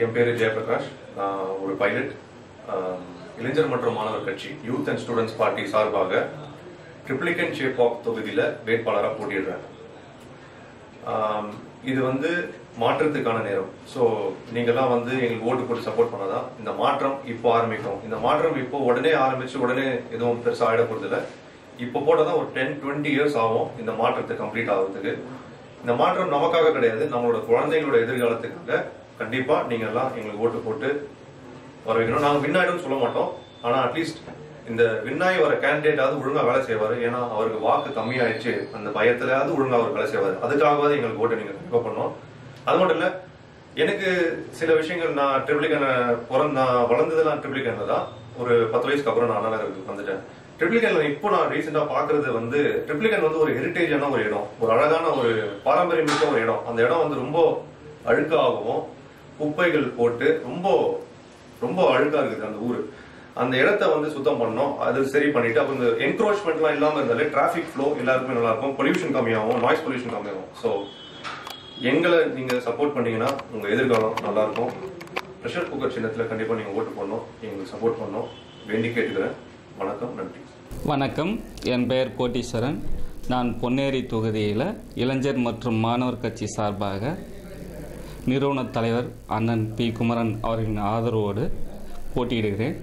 என் பேரு ஜெயபிரகாஷ். நான் ஒரு பைலட். இளைஞர் மற்றும் மாணவர் கட்சி யூத் அண்ட் ஸ்டூடெண்ட்ஸ் பார்ட்டி சார்பாக ட்ரிப்ளிகன் சேப்பாக் தொகுதியில் வேட்பாளராக போட்டிடுறேன். இது மாற்றத்துக்கான நேரம். ஸோ நீங்கள்லாம் எங்களுக்கு ஓட்டு போட்டு சப்போர்ட் பண்ணாதான் இந்த மாற்றம் இப்போ ஆரம்பிக்கும். இந்த மாற்றம் இப்போ உடனே ஆரம்பிச்சு உடனே எதுவும் பெருசாக ஆகிட போகிறதில்ல. இப்போ போட்டால் தான் ஒரு 10-20 இயர்ஸ் ஆகும் இந்த மாற்றத்தை கம்ப்ளீட் ஆகிறதுக்கு. இந்த மாற்றம் நமக்காக கிடையாது, நம்மளோட குழந்தைங்களோட எதிர்காலத்துக்காக. கண்டிப்பாக நீங்கள்லாம் எங்களுக்கு ஓட்டு போட்டு வர வைக்கணும். நாங்கள் வின்னாயிடும் சொல்ல மாட்டோம், ஆனால் அட்லீஸ்ட் இந்த வின்னாய் வர கேண்டிடேட்டாவது ஒழுங்காக வேலை செய்வார். ஏன்னா அவருக்கு வாக்கு கம்மியாயிடுச்சு, அந்த பயத்திலாவது ஒழுங்காக அவர் வேலை செய்வார். அதுக்காகவாது எங்களுக்கு ஓட்டு நீங்கள் கண்டிப்பாக பண்ணோம். அது மட்டும் இல்லை, எனக்கு சில விஷயங்கள் நான் ட்ரிப்ளிகனை நான் வளர்ந்ததெல்லாம் ட்ரிப்ளிகனில் தான். ஒரு 10 வயசுக்கு அப்புறம் நான் அண்ணாநகருக்கு வந்துட்டேன். ட்ரிப்ளிகன்ல இப்போ நான் ரீசெண்டாக பார்க்கறது ட்ரிப்ளிகன் ஒரு ஹெரிட்டேஜான ஒரு இடம், ஒரு அழகான ஒரு பாரம்பரியமிக்க ஒரு இடம். அந்த இடம் ரொம்ப அழுக்காகவும் குப்பைகள் போட்டு ரொம்ப ரொம்ப அழுக்கா இருக்குது அந்த ஊர். அந்த இடத்த சுத்தம் பண்ணோம், அது சரி பண்ணிட்டு அப்புறம் இந்த என்க்ரோச்மெண்ட்லாம் இல்லாமல் இருந்தாலே டிராஃபிக் ஃப்ளோ எல்லாருக்குமே நல்லா இருக்கும், பொல்யூஷன் கம்மியாகும், நாய்ஸ் பொல்யூஷன் கம்மியாகும். ஸோ எங்களை நீங்கள் சப்போர்ட் பண்ணீங்கன்னா உங்கள் எதிர்காலம் நல்லா இருக்கும். ப்ரெஷர் குக்கர் சின்னத்தில் கண்டிப்பாக நீங்கள் ஓட்டு பண்ணணும், எங்களுக்கு சப்போர்ட் பண்ணணும் வேண்டி கேட்டுக்கிறேன். வணக்கம், நன்றி. வணக்கம், என் பெயர் கோட்டீஸ்வரன். நான் பொன்னேரி தொகுதியில் இளைஞர் மற்றும் மாணவர் கட்சி சார்பாக நிறுவன தலைவர் அண்ணன் பி. குமரன் அவர்களின் ஆதரவோடு போட்டியிடுகிறேன்.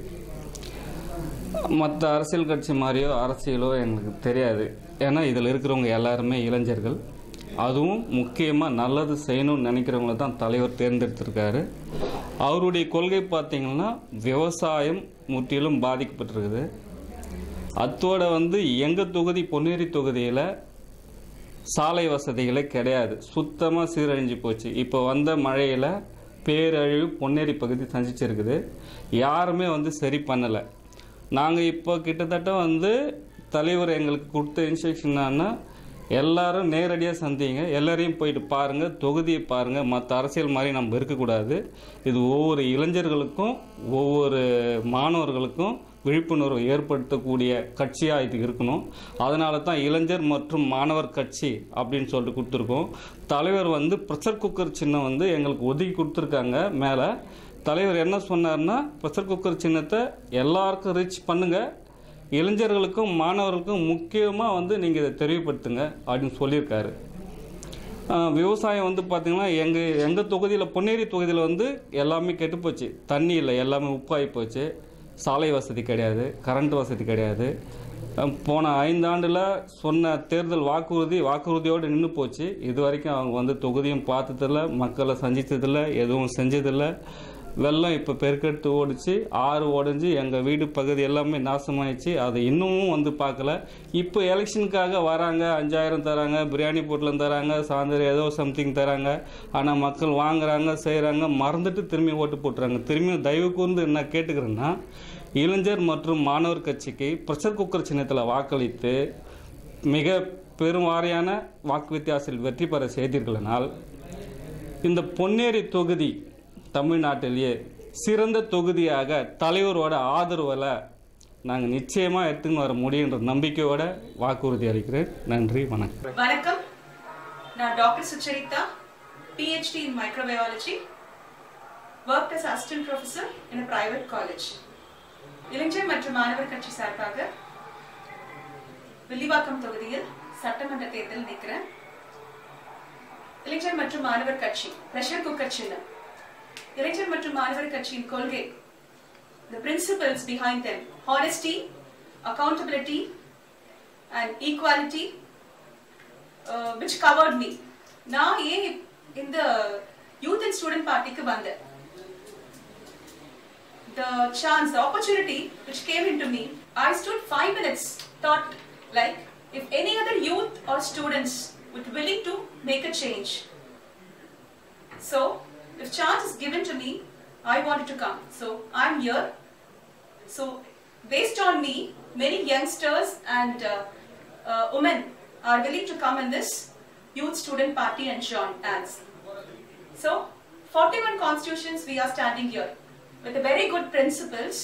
மற்ற அரசியல் கட்சி மாதிரியோ அரசியலோ எங்களுக்கு தெரியாது. ஏன்னா இதில் இருக்கிறவங்க எல்லாருமே இளைஞர்கள். அதுவும் முக்கியமாக நல்லது செய்யணும்னு நினைக்கிறவங்கள தான் தலைவர் தேர்ந்தெடுத்திருக்காரு. அவருடைய கொள்கை பார்த்திங்கன்னா விவசாயம் முற்றிலும் பாதிக்கப்பட்டிருக்குது. அத்தோடு எங்கள் தொகுதி பொன்னேரி தொகுதியில் சாலை வசதிகளே கிடையாது, சுத்தமாக சீரழிஞ்சு போச்சு. இப்போ வந்த மழையில் பேரழிவு பொன்னேரி பகுதி சந்திச்சிருக்குது. யாருமே சரி பண்ணலை. நாங்கள் இப்போ கிட்டத்தட்ட தலைவர் எங்களுக்கு கொடுத்த இன்ஸ்ட்ரக்ஷன்னா எல்லாரும் நேரடியாக சந்திங்க, எல்லாரையும் போயிட்டு பாருங்கள், தொகுதியை பாருங்கள். மற்ற அரசியல் மாதிரி நம்ம இருக்கக்கூடாது. இது ஒவ்வொரு இளைஞர்களுக்கும் ஒவ்வொரு மாணவர்களுக்கும் விழிப்புணர்வு ஏற்படுத்தக்கூடிய கட்சியாக இது இருக்கணும். அதனால தான் இளைஞர் மற்றும் மாணவர் கட்சி அப்படின்னு சொல்லிட்டு கொடுத்துருக்கோம். தலைவர் ப்ரெஷர் குக்கர் சின்னம் எங்களுக்கு ஒதுக்கி கொடுத்துருக்காங்க. மேலே தலைவர் என்ன சொன்னார்னா, ப்ரெஷர் குக்கர் சின்னத்தை எல்லாருக்கும் ரீச் பண்ணுங்கள், இளைஞர்களுக்கும் மாணவர்களுக்கும் முக்கியமாக நீங்கள் இதை தெரியப்படுத்துங்க அப்படின்னு சொல்லியிருக்காரு. விவசாயம் பார்த்திங்கன்னா எங்கள் தொகுதியில் பொன்னேரி தொகுதியில் எல்லாமே கெட்டுப்போச்சு. தண்ணி இல்லை, எல்லாமே உப்பாகி போச்சு. சாலை வசதி கிடையாது, கரண்ட் வசதி கிடையாது. போன 5 ஆண்டில் சொன்ன தேர்தல் வாக்குறுதியோடு நின்று போச்சு. இது வரைக்கும் அவங்க தொகுதியும் பார்த்ததில்ல, மக்களை சந்தித்ததில்லை, எதுவும் செஞ்சதில்லை. வெள்ளம் இப்போ பெருக்கெடுத்து ஓடிச்சு, ஆறு ஓடிஞ்சு எங்கள் வீடு பகுதி எல்லாமே நாசமாயிடுச்சு. அதை இன்னமும் பார்க்கல. இப்போ எலெக்ஷனுக்காக வராங்க, 5000 தராங்க, பிரியாணி பொட்டலம் தராங்க, சாயந்தரம் ஏதோ சம்திங் தராங்க. ஆனால் மக்கள் வாங்குறாங்க, செய்கிறாங்க, மறந்துட்டு திரும்பி ஓட்டு போட்டுறாங்க. திரும்பியும் தயவு கூர்ந்து என்ன கேட்டுக்கிறேன்னா, இளைஞர் மற்றும் மாணவர் கட்சிக்கு ப்ரெஷர் குக்கர் சின்னத்தில் வாக்களித்து மிக பெருவாரியான வாக்கு வித்தியாசத்தில் வெற்றி பெற செய்தீர்களானால் இந்த பொன்னேரி தொகுதி தமிழ்நாட்டிலேயே சிறந்த தொகுதியாக தலைவரோட ஆதரவில் நாங்கள் நிச்சயமாக எடுத்துன்னு வர முடியுன்ற நம்பிக்கையோட வாக்குறுதி அளிக்கிறேன். நன்றி, வணக்கம். வணக்கம், நான் doctor சுச்சரிதா, PhD in microbiology, worked as assistant professor in a private college. இளைஞர் மற்றும் மாணவர் கட்சி சார்பாக வில்லிவாக்கம் தொகுதியில் சட்டமன்ற தேர்தல் நிற்கிறேன். இளைஞர் மற்றும் மாணவர் கட்சி பிரஷர் குக்கர் சின்னம். இளைஞர் மற்றும் மாணவர் கட்சியின் கொள்கை, the principles behind them, honesty, accountability and equality, which covered me. நான் ஏன் இந்த யூத் அண்ட் ஸ்டூடெண்ட் பார்ட்டிக்கு வந்தேன்? The chance, the opportunity which came into me, I stood 5 minutes, thought like if any other youth or students would willing to make a change. So if chance is given to me, I wanted to come. So I'm here. So based on me, many youngsters and women are willing to come in this youth student party and join hands. So 41 constitutions we are standing here with a very good principles,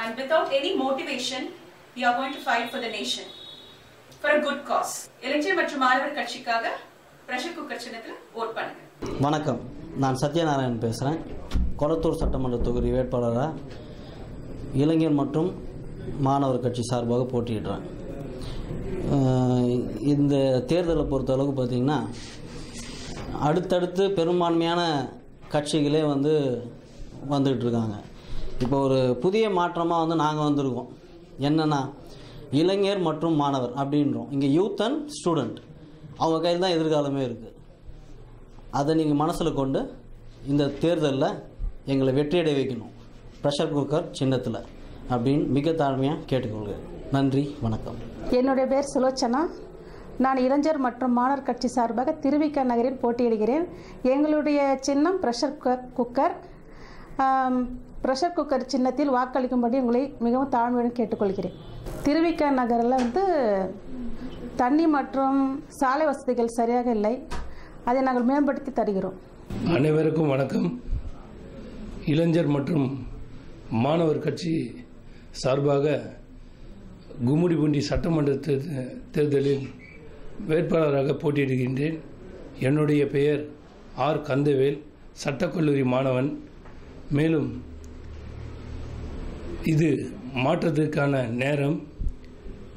and without any motivation we are going to fight for the nation for a good cause. இளைஞர் மற்றும் மாணவர் கட்சிக்காக pressure cooker சின்னத்தில் vote பண்ணுங்க. வணக்கம், நான் சத்யநாராயணன் பேசுகிறேன். கொளத்தூர் சட்டமன்ற தொகுதி வேட்பாளராக இளைஞர் மற்றும் மாணவர் கட்சி சார்பாக போட்டியிடுறேன். இந்த தேர்தலை பொறுத்த அளவுக்கு பார்த்திங்கன்னா அடுத்தடுத்து பெரும்பான்மையான கட்சிகளே வந்துக்கிட்டு இருக்காங்க. இப்போ ஒரு புதிய மாற்றமாக நாங்கள் வந்திருக்கோம். என்னென்னா இளைஞர் மற்றும் மாணவர் அப்படின்றோம். இங்கே யூத் அண்ட் ஸ்டூடெண்ட் அவங்க கையில் தான் எதிர்காலமே இருக்குது. அதை நீங்கள் மனசில் கொண்டு இந்த தேர்தலில் எங்களை வெற்றியடை வைக்கணும் ப்ரெஷர் குக்கர் சின்னத்தில் அப்படின்னு மிக தாழ்மையாக கேட்டுக்கொள்கிறேன். நன்றி, வணக்கம். என்னுடைய பேர் சுலோச்சனா. நான் இளைஞர் மற்றும் மாணவர் கட்சி சார்பாக திருவிக நகரில் போட்டியிடுகிறேன். எங்களுடைய சின்னம் ப்ரெஷர் குக்கர். ப்ரெஷர் குக்கர் சின்னத்தில் வாக்களிக்கும்படி உங்களை மிகவும் தாழ்மையுடன் கேட்டுக்கொள்கிறேன். திருவிக நகரில் தண்ணி மற்றும் சாலை வசதிகள் சரியாக இல்லை. அதை நாங்கள் மேம்படுத்தி தருகிறோம். அனைவருக்கும் வணக்கம். இளைஞர் மற்றும் மாணவர் கட்சி சார்பாக கும்மிடிப்பூண்டி சட்டமன்ற தேர்தலில் வேட்பாளராக போட்டியிடுகின்றேன். என்னுடைய பெயர் ஆர் கந்தவேல், சட்டக்கல்லூரி மாணவன். மேலும் இது மாற்றத்திற்கான நேரம்.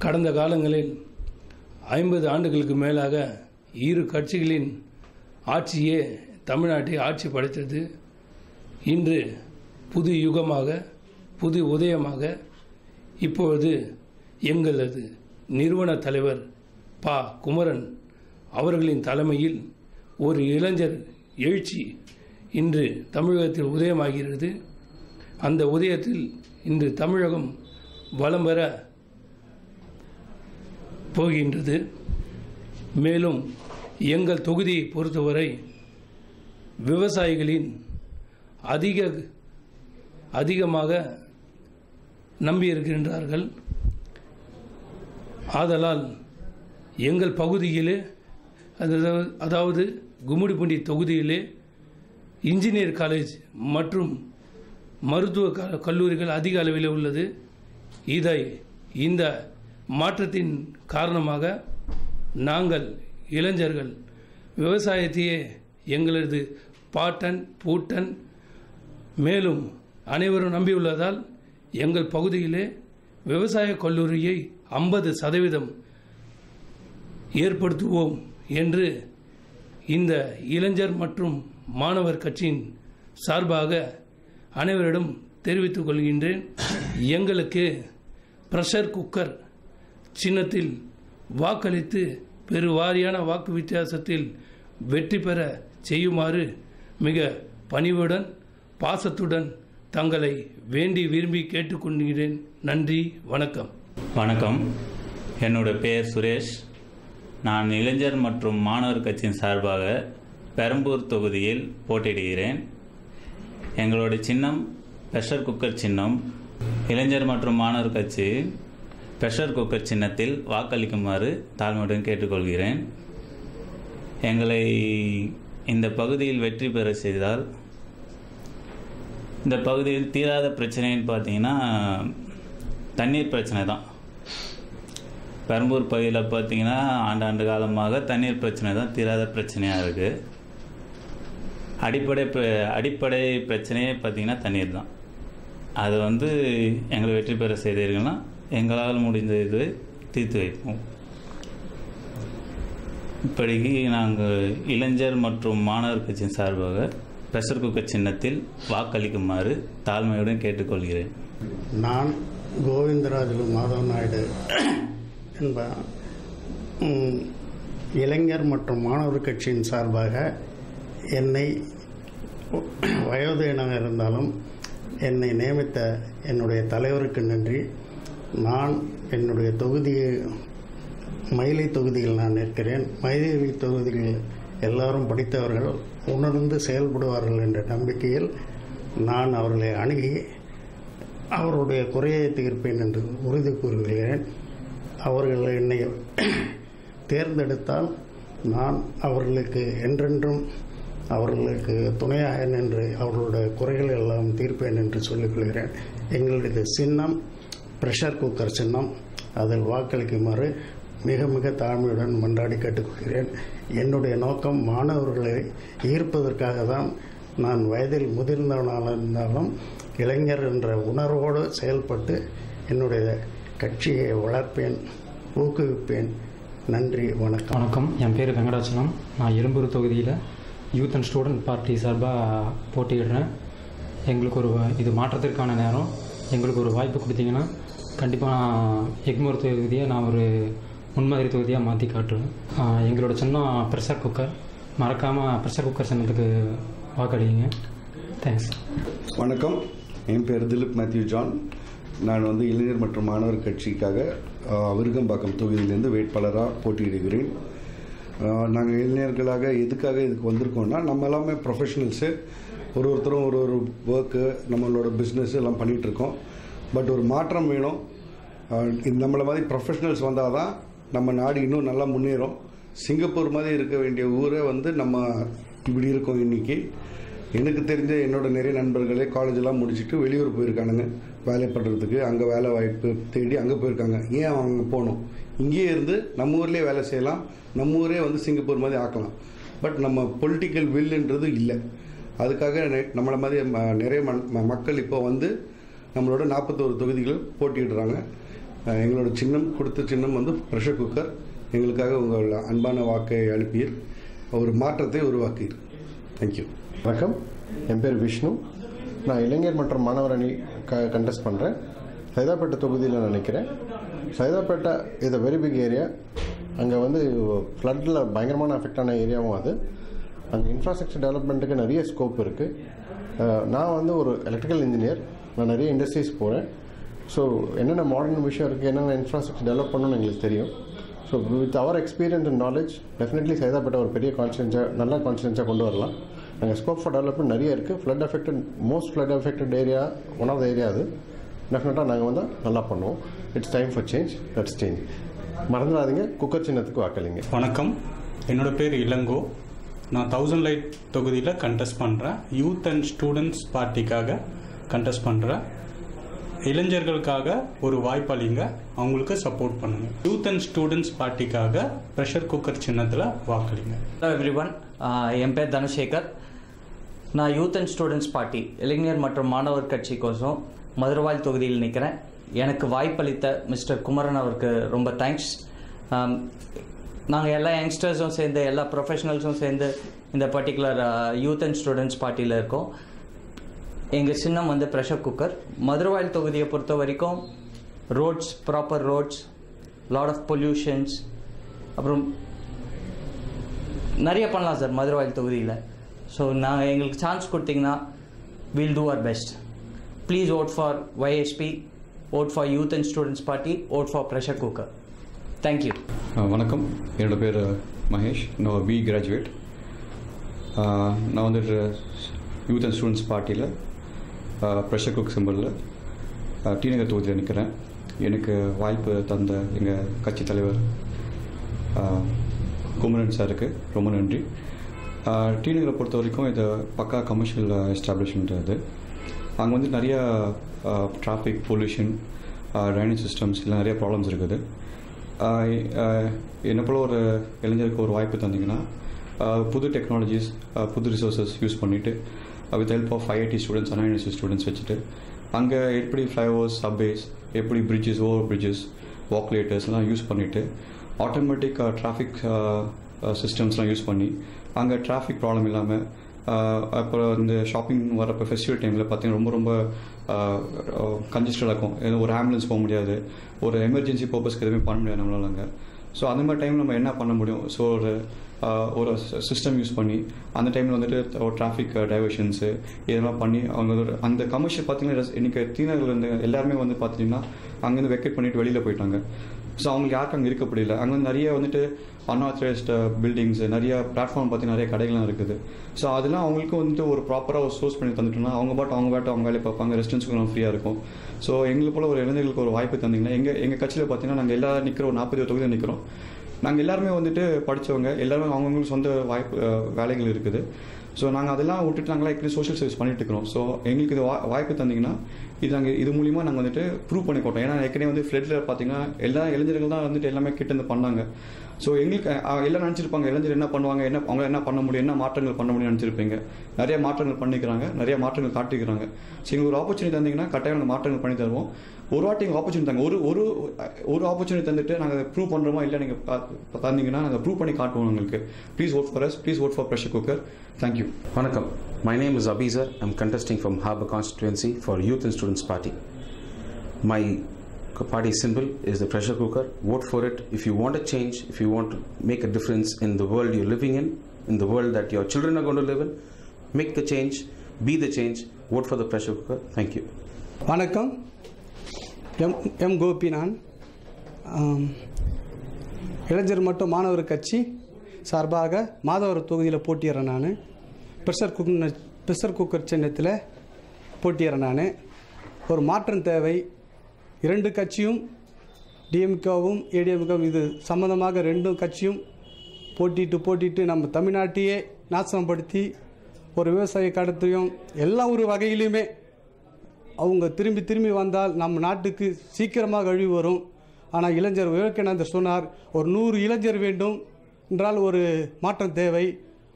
கடந்த காலங்களில் 50 ஆண்டுகளுக்கு மேலாக இரு கட்சிகளின் ஆட்சியே தமிழ்நாட்டை ஆட்சி படைத்தது. இன்று புது யுகமாக, புது உதயமாக இப்பொழுது எங்களது நிறுவன தலைவர் ப. குமரன் அவர்களின் தலைமையில் ஒரு இளைஞர் எழுச்சி இன்று தமிழகத்தில் உதயமாகிறது. அந்த உதயத்தில் இன்று தமிழகம் வலம் பெற போகின்றது. மேலும் எங்கள் தொகுதியை பொறுத்தவரை விவசாயிகளின் அதிகமாக நம்பியிருக்கின்றார்கள். ஆதலால் எங்கள் பகுதியிலே, அதாவது கும்மிடிப்பூண்டி தொகுதியிலே இன்ஜினியர் காலேஜ் மற்றும் மருத்துவ கல்லூரிகள் அதிக அளவில் உள்ளது. இந்த மாற்றத்தின் காரணமாக நாங்கள் இளைஞர்கள் விவசாயத்தையே எங்களது பாட்டன் பூட்டன் மேலும் அனைவரும் நம்பியுள்ளதால் எங்கள் பகுதியிலே விவசாய கல்லூரியை 50% ஏற்படுத்துவோம் என்று இந்த இளைஞர் மற்றும் மாணவர் கட்சியின் சார்பாக அனைவரிடம் தெரிவித்துக் கொள்கின்றேன். எங்களுக்கு ப்ரெஷர் குக்கர் சின்னத்தில் வாக்களித்து பெருவாரியான வாக்கு வித்தியாசத்தில் வெற்றி பெற செய்யுமாறு மிக பணிவுடன் பாசத்துடன் தங்களை வேண்டி விரும்பி கேட்டுக்கொள்கிறேன். நன்றி, வணக்கம். வணக்கம். என்னோட பெயர் சுரேஷ். நான் இளைஞர் மற்றும் மாணவர் கட்சியின் சார்பாக பெரம்பூர் தொகுதியில் போட்டியிடுகிறேன். எங்களோட சின்னம் ப்ரெஷர் குக்கர் சின்னம். இளைஞர் மற்றும் மாணவர் கட்சி ப்ரெஷர் குக்கர் சின்னத்தில் வாக்களிக்குமாறு தாழ்மையுடன் கேட்டுக்கொள்கிறேன். எங்களை இந்த பகுதியில் வெற்றி பெற செய்தால், இந்த பகுதியில் தீராத பிரச்சனைன்னு பார்த்தீங்கன்னா தண்ணீர் பிரச்சனை தான். பெரம்பூர் பகுதியில் பார்த்தீங்கன்னா ஆண்டாண்டு காலமாக தண்ணீர் பிரச்சனை தான் தீராத பிரச்சனையாக இருக்குது. அடிப்படை பிரச்சனையே பார்த்தீங்கன்னா தண்ணீர் தான். அது எங்களை வெற்றி பெற செய்தீர்கள்னா எங்களால் முடிந்த இது தீர்த்து வைப்போம். இப்படிக்கு நாங்கள் இளைஞர் மற்றும் மாணவர் கட்சியின் சார்பாக ப்ரெஷர் குக்கர் சின்னத்தில் வாக்களிக்குமாறு தாழ்மையுடன் கேட்டுக்கொள்கிறேன். நான் கோவிந்தராஜு மாதவ நாயுடு என்ப இளைஞர் மற்றும் மாணவர் கட்சியின் சார்பாக என்னை வயோதிகனாக இருந்தாலும் என்னை நியமித்த என்னுடைய தலைவருக்கு நன்றி. நான் என்னுடைய மயிலை தொகுதியில் நான் இருக்கிறேன். மயிலை தொகுதியில் எல்லாரும் படித்தவர்கள், உணர்ந்து செயல்படுவார்கள் என்ற நம்பிக்கையில் நான் அவர்களை அணுகி அவருடைய குறையை தீர்ப்பேன் என்று உறுதி கூறுகிறேன். அவர்கள் என்னை தேர்ந்தெடுத்தால் நான் அவர்களுக்கு என்றென்றும் அவர்களுக்கு துணையாக நின்று அவர்களுடைய குறைகள் எல்லாம் தீர்ப்பேன் என்று சொல்லிக்கொள்கிறேன். எங்களுடைய சின்னம் ப்ரெஷர் குக்கர் சின்னம். அதில் வாக்களிக்குமாறு மிக மிக தாழ்மையுடன் மன்றாடி கேட்டுக்கொள்கிறேன். என்னுடைய நோக்கம் மாணவர்களை ஈர்ப்பதற்காக தான் நான் வயதில் முதிர்ந்தவனாக இருந்தாலும் இளைஞர் என்ற உணர்வோடு செயல்பட்டு என்னுடைய கட்சியை வளர்ப்பேன், ஊக்குவிப்பேன். நன்றி, வணக்கம். வணக்கம். என் பேர் வெங்கடாச்சலம். நான் எழும்பூர் தொகுதியில் யூத் அண்ட் ஸ்டூடெண்ட் பார்ட்டி சார்பாக போட்டியிடுறேன். எங்களுக்கு இது மாற்றத்திற்கான நேரம். எங்களுக்கு ஒரு வாய்ப்பு கொடுத்தீங்கன்னா கண்டிப்பாக எக்மோர் தொகுதியை நான் ஒரு முன்மாதிரி தொகுதியாக மாற்றி காட்டுவேன். எங்களோட சின்னம் ப்ரெஷர் குக்கர். மறக்காமல் ப்ரெஷர் குக்கர் சின்னத்துக்கு வாக்களிங்க. தேங்க்ஸ். வணக்கம். என் பேர் திலீப் மேத்யூ ஜான். நான் இளைஞர் மற்றும் மாணவர் கட்சிக்காக விருகம்பாக்கம் தொகுதியிலேருந்து வேட்பாளராக போட்டியிடுகிறேன். நாங்கள் இளைஞர்களாக எதுக்காக இதுக்கு வந்திருக்கோம்னா, நம்ம எல்லாமே ப்ரொஃபஷனல்ஸு, ஒருத்தரும் ஒரு ஒர்க்கு, நம்மளோட பிஸ்னஸ் எல்லாம் பண்ணிகிட்ருக்கோம். பட் ஒரு மாற்றம் வேணும். நம்மளை மாதிரி ப்ரொஃபஷனல்ஸ் வந்தால் தான் நம்ம நாடு இன்னும் நல்லா முன்னேறும். சிங்கப்பூர் மாதிரி இருக்க வேண்டிய ஊரை நம்ம இப்படி இருக்கோம். இன்றைக்கி எனக்கு தெரிஞ்ச என்னோட நிறைய நண்பர்களே காலேஜெல்லாம் முடிச்சுட்டு வெளியூர் போயிருக்கானுங்க வேலை பண்ணுறதுக்கு. அங்கே வேலை வாய்ப்பு தேடி அங்கே போயிருக்காங்க. ஏன் அவங்க போகணும்? இங்கேயே இருந்து நம்ம ஊர்லேயே வேலை செய்யலாம். நம்ம ஊரே சிங்கப்பூர் மாதிரி ஆக்கலாம். பட் நம்ம பொலிட்டிக்கல் வில்லுன்றது இல்லை. அதுக்காக நம்மளை மாதிரி நிறைய மக்கள் இப்போ நம்மளோட 41 தொகுதிகள் போட்டியிடுறாங்க. எங்களோட சின்னம் கொடுத்த சின்னம் ப்ரெஷர் குக்கர். எங்களுக்காக உங்கள் அன்பான வாக்கை அனுப்பீர், ஒரு மாற்றத்தை உருவாக்கீர். தேங்க்யூ. வணக்கம். என் பேர் விஷ்ணு. நான் இளைஞர் மற்றும் மாணவர் அணி கண்டெஸ்ட் பண்ணுறேன். சைதாப்பேட்டை தொகுதியில் நினைக்கிறேன். சைதாப்பேட்டை இது வெரி பிக் ஏரியா. அங்கே ஃப்ளட்டில் பயங்கரமான அஃபெக்ட் ஆன ஏரியாவும் அது. அங்கே இன்ஃப்ராஸ்ட்ரக்சர் டெவலப்மெண்ட்டுக்கு நிறைய ஸ்கோப் இருக்குது. நான் ஒரு எலக்ட்ரிக்கல் இன்ஜினியர். நான் நிறைய இண்டஸ்ட்ரீஸ் போகிறேன். ஸோ என்னென்ன மாடர்ன் விஷயம் இருக்குது, என்னென்ன இன்ஃப்ராஸ்ட்ரக்சர் டெவலப் பண்ணணும்னு எங்களுக்கு தெரியும். So with our experience and knowledge definitely Saidapet ஒரு பெரிய நல்ல கான்ஸ்டிடென்ஸாக கொண்டு வரலாம். அங்கே ஸ்கோப் ஃபார் டெவலப்மெண்ட் நிறைய இருக்குது. Flood affected, most flood affected area, one of the area அது. டெஃபினட்டாக நாங்கள் நல்லா பண்ணுவோம். It's time for change. Let's change. மறந்துடாதீங்க, குக்கர் சின்னத்துக்கு வாக்களிங்க. வணக்கம். என்னோட பேர் இளங்கோ. நான் 1000 லைட் தொகுதியில் கண்டெஸ்ட் பண்ணுறேன். யூத் அண்ட் ஸ்டூடெண்ட்ஸ் பார்ட்டிக்காக கண்டெஸ்ட் பண்ணுறேன். இளைஞர்களுக்காக ஒரு வாய்ப்பளிங்க, அவங்களுக்கு சப்போர்ட் பண்ணுங்க. யூத் அண்ட் ஸ்டூடெண்ட்ஸ் பார்ட்டிக்காக ப்ரெஷர் குக்கர் சின்னத்தில் வாக்களிங்க. Hello everyone. என் பேர் தனசேகர். நான் யூத் அண்ட் ஸ்டூடெண்ட்ஸ் பார்ட்டி இளைஞர் மற்றும் மாணவர் கட்சிக்கோசம் மதுரவாயில் தொகுதியில் நிற்கிறேன். எனக்கு வாய்ப்பளித்த மிஸ்டர் குமரன் அவருக்கு ரொம்ப தேங்க்ஸ். நாங்கள் எல்லா யங்ஸ்டர்ஸும் சேர்ந்து, எல்லா ப்ரொஃபஷனல்ஸும் சேர்ந்து இந்த பர்டிகுலர் யூத் அண்ட் ஸ்டூடெண்ட்ஸ் பார்ட்டியில் இருக்கோம். எங்கள் சின்னம் ப்ரெஷர் குக்கர். மதுரவாயில் தொகுதியை பொறுத்த வரைக்கும் roads, proper roads, lot of pollutions, அப்புறம் நிறைய பண்ணலாம் சார் மதுரவாயில் தொகுதியில். ஸோ நாங்கள் எங்களுக்கு சான்ஸ் கொடுத்தீங்கன்னா we'll do our best. Please vote for YSP, vote for Youth and Students Party, vote for Pressure Cooker. Thank you. வணக்கம். என்னோட பேர் மகேஷ். நான் பி கிராஜுவேட். நான் யூத் அண்ட் ஸ்டூடெண்ட்ஸ் பார்ட்டியில் ப்ரெஷர் குக் சிம்பிளில் டி நகர் தொகுதியில் நிற்கிறேன். எனக்கு வாய்ப்பு தந்த எங்கள் கட்சி தலைவர் குமரன் சாருக்கு ரொம்ப நன்றி. டி நகரை பொறுத்த வரைக்கும் இது பக்கா கமர்ஷியல் எஸ்டாப்ளிஷ்மெண்ட். அது அங்கே நிறையா டிராஃபிக், பொல்யூஷன், ட்ரைனேஜ் சிஸ்டம்ஸ் எல்லாம் நிறைய ப்ராப்ளம்ஸ் இருக்குது. என்ன போல் ஒரு இளைஞருக்கு ஒரு வாய்ப்பு தந்தீங்கன்னா புது டெக்னாலஜிஸ், புது ரிசோர்ஸஸ் யூஸ் பண்ணிவிட்டு with help of IIT students, Anna university students வச்சுட்டு அங்கே எப்படி ஃப்ளைஓவர்ஸ், சப்வேஸ், எப்படி பிரிட்ஜஸ், ஓவர் பிரிட்ஜஸ், வாக்லேட்டர்ஸ்லாம் யூஸ் பண்ணிவிட்டு ஆட்டோமேட்டிக் டிராஃபிக் சிஸ்டம்ஸ்லாம் யூஸ் பண்ணி அங்கே டிராஃபிக் ப்ராப்ளம் இல்லாமல், அப்புறம் இந்த ஷாப்பிங் வரப்போ ஃபெஸ்டிவல் டைமில் பார்த்தீங்கன்னா ரொம்ப ரொம்ப கன்ஜஸ்டடாக இருக்கும். ஒரு ஆம்புலன்ஸ் போக முடியாது, ஒரு எமர்ஜென்சி பர்பஸ்க்கு எதுவுமே பண்ண முடியாது நம்மளால அங்கே. ஸோ அந்த மாதிரி டைம் நம்ம என்ன பண்ண முடியும்? ஸோ ஒரு சிஸ்டம் யூஸ் பண்ணி அந்த டைமில் ஒரு டிராஃபிக் டைவர்ஷன்ஸு இதெல்லாம் பண்ணி அவங்க அந்த கமர்ஷியல் பார்த்தீங்கன்னா இன்றைக்கி தீநகரில் இருந்து எல்லாருமே பார்த்தீங்கன்னா அங்கேருந்து வெக்கேட் பண்ணிவிட்டு வெளியில் போயிட்டாங்க. ஸோ அவங்களுக்கு யாருக்கு அங்கே இருக்க முடியல. அங்கே நிறைய அன்ஆத்தரைஸ்டு பில்டிங்ஸ், நிறைய பிளாட்ஃபார்ம் பார்த்தீங்கன்னா நிறைய கடைகள்லாம் இருக்குது. ஸோ அதெல்லாம் அவங்களுக்கு ஒரு ப்ராப்பராக ஒரு சோர்ஸ் பண்ணி தந்துட்டோம்னா அவங்க அவங்க வேலையை பார்ப்பாங்க, ரெசிடென்ஸுக்கு நம்ம ஃப்ரீயாக இருக்கும். ஸோ எங்களுக்கு போல் ஒரு இளைஞர்களுக்கு ஒரு வாய்ப்பு தந்தீங்கன்னா எங்கள் கட்சியில் பார்த்தீங்கன்னா நாங்கள் எல்லாரும் நிற்கிறோம், 40 தொகுதியில் நிற்கிறோம். நாங்கள் எல்லாருமே படித்தவங்க, எல்லாருமே அவங்களுக்கு சொந்த வேலைகள் இருக்குது. ஸோ நாங்கள் அதெல்லாம் விட்டுட்டு நாங்களாம் எப்படி சோஷியல் சர்வீஸ் பண்ணிட்டு இருக்கிறோம். ஸோ எங்களுக்கு இது வாய்ப்பு தந்தீங்கன்னா இது மூலிமா நாங்கள் வந்துட்டு ப்ரூவ் பண்ணி கொட்டோம். ஏன்னா ஏற்கனவே வந்து ஃப்ளட்டில் பார்த்தீங்கன்னா எல்லா இளைஞர்கள் தான் வந்துட்டு எல்லாமே கிட்ட இருந்து பண்ணாங்க. ஸோ எங்களுக்கு எல்லாம் நினச்சிருப்பாங்க இளைஞர் என்ன பண்ணுவாங்க, அவங்க என்ன பண்ண முடியும், என்ன மாற்றங்கள் பண்ண முடியும்னு நினச்சிருப்பீங்க. நிறைய மாற்றங்கள் பண்ணிக்கிறாங்க, நிறைய மாற்றங்கள் காட்டிக்கிறாங்க. ஸோ எங்களுக்கு ஒரு ஆப்பர்ச்சுனிட்டி தந்தீங்கன்னா கட்டாயம் அந்த மாற்றங்கள் பண்ணி தருவோம். ஒரு வாட்டி எங்கள் ஆப்பர்ச்சுனிட்டி தாங்க, ஒரு ஆப்பர்ச்சுனிட்டி தந்துட்டு நாங்கள் அதை ப்ரூவ் பண்ணுறோமா இல்லை நீங்கள் தந்தீங்கன்னா நாங்கள் ப்ரூவ் பண்ணி காட்டுவோம் உங்களுக்கு. Please vote for us, please vote for pressure cooker. Thank you. Vanakkam. My name is Abizer. I'm contesting from Harbour constituency for Youth and Students Party. My party symbol is the pressure cooker. Vote for it if you want a change, if you want to make a difference in the world you're living in the world that your children are going to live in. Make the change, be the change. Vote for the pressure cooker. Thank you. Vanakkam. M. கோபிநான், இளைஞர் மற்றும் மாணவர் கட்சி சார்பாக மாதவரம் தொகுதியில் போட்டியிடுறேன். நான் pressure cooker சின்னத்தில் போட்டியிடுறேன். நான் ஒரு மாற்றம் தேவை. 2 கட்சியும் டிஎம்கேவும் ஏடிஎம்கேவும் இது சம்மந்தமாக 2 கட்சியும் போட்டிட்டு நம்ம தமிழ்நாட்டையே நாசனப்படுத்தி ஒரு விவசாய கடத்தையும் எல்லா ஒரு வகையிலுமே அவங்க திரும்பி வந்தால் நம்ம நாட்டுக்கு சீக்கிரமாக அழிவு வரும். ஆனால் இளைஞர் விவேகானந்தர் சொன்னார், ஒரு 100 இளைஞர் வேண்டும் என்றால் ஒரு மாற்றம் தேவை.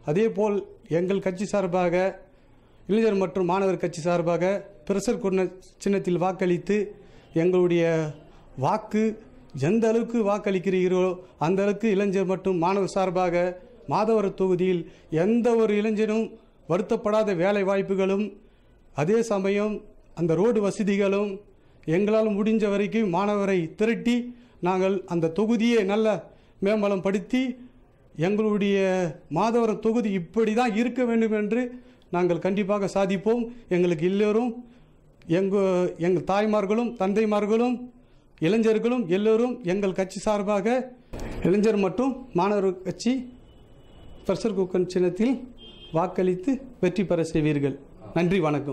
அதே போல் எங்கள் கட்சி சார்பாக இளைஞர் மற்றும் மாணவர் கட்சி சார்பாக பிரஷர் குக்கர் சின்னத்தில் வாக்களித்து எங்களுடைய வாக்கு எந்த அளவுக்கு வாக்களிக்கிறீர்களோ அந்த அளவுக்கு இளைஞர் மற்றும் மாணவர் சார்பாக மாதவரம் தொகுதியில் எந்த ஒரு இளைஞனும் வருத்தப்படாத வேலை வாய்ப்புகளும் அதே சமயம் அந்த ரோடு வசதிகளும் எங்களால் முடிஞ்ச வரைக்கும் மாணவரை திரட்டி நாங்கள் அந்த தொகுதியை நல்ல மேம்பலம் படுத்தி எங்களுடைய மாதவரம் தொகுதி இப்படி தான் இருக்க வேண்டும் என்று நாங்கள் கண்டிப்பாக சாதிப்போம். எங்களுக்கு எல்லோரும் எங்கள் தாய்மார்களும் தந்தைமார்களும் இளைஞர்களும் எல்லோரும் எங்கள் கட்சி சார்பாக இளைஞர் மற்றும் மாணவர் கட்சி பிரஷர் குக்கர் சின்னத்தில் வாக்களித்து வெற்றி பெற செய்வீர்கள். நன்றி, வணக்கம்.